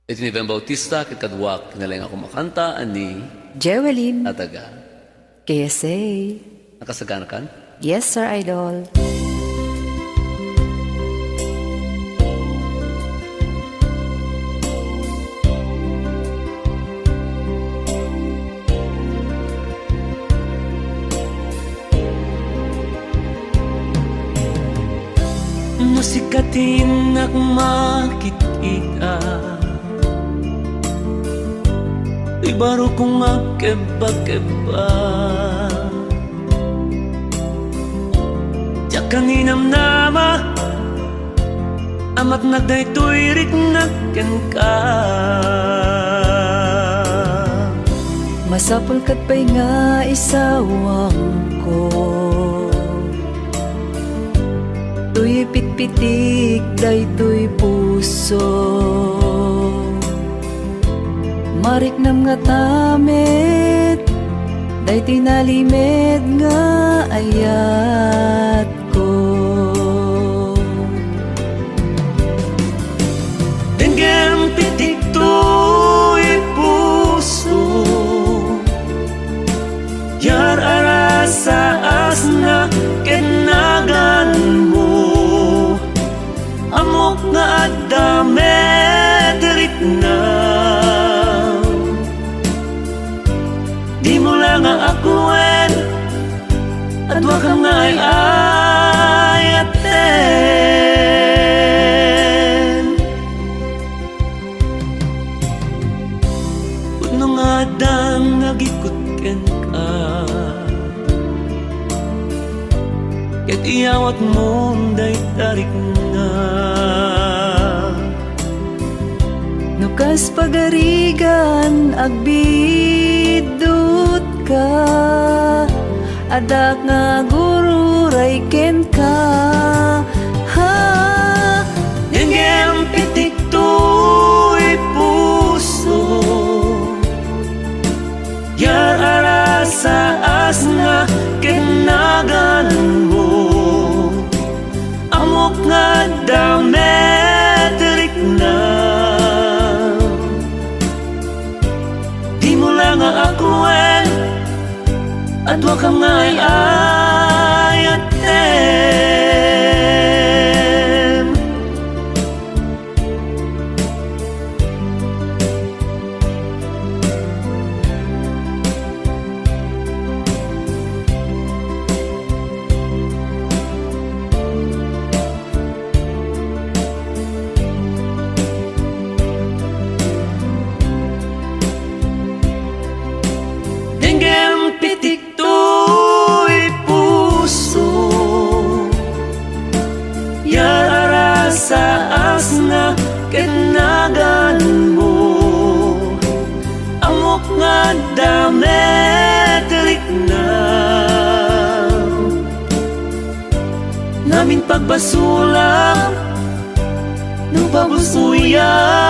Ito ni Ben Bautista, kitadwak, kinalang ako makanta, ani Jewelyn, Ataga. KSA. Nakasagana kan? Yes, Sir Idol. Musikatin ak makikita, di baru kong makeba-keba. Diyakan inam-nama, amat nagdaytoy riknaken ka. Masapul kat pa'y nga isawang ko, tuy pitpitik daytoy puso. Marik nam nga tamet, day tinalimed nga ayat ko. Dengen pitik to'y puso, yar arasa asna kenagan mo. Amok nga adame derit na, di mo lang nga akuin, at wag kang nga ay ayaten. Puno nga dang nagikutken ka, ket iyawat mo day tarik na. Nukas pagarigan agbidut ka, adak nga guru rayken ka. Ha, Dengen pitik to'y puso, yar arasa asna kenagan mo. Amok nga dame terik na, di mo lang nga akuin, at wag kang nga ay ayaten. Dengen pitik to'y puso, yar arasa asna kenagan mo. Amok nga dame telik na, namin pagbasulang nung pabusuyan.